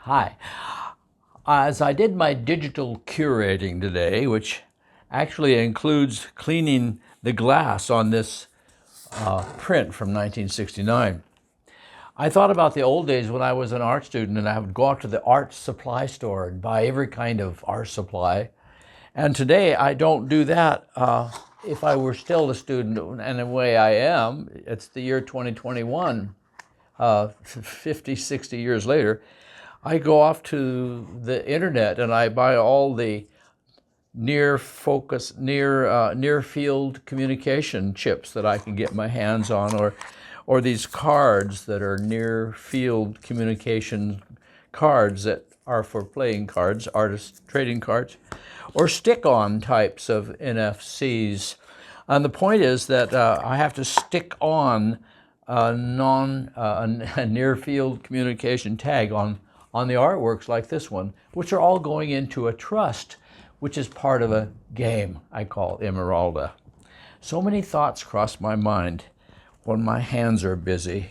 Hi. As I did my digital curating today, which actually includes cleaning the glass on this print from 1969, I thought about the old days when I was an art student and I would go out to the art supply store and buy every kind of art supply. And today I don't do that. If I were still a student, and in a way I am, it's the year 2021, 50, 60 years later, I go off to the internet and I buy all the near field communication chips that I can get my hands on, or these cards that are near field communication cards that are for playing cards, artist trading cards, or stick-on types of NFCs. And the point is that I have to stick on a near field communication tag on the artworks like this one, which are all going into a trust, which is part of a game I call Emeralda. So many thoughts cross my mind when my hands are busy.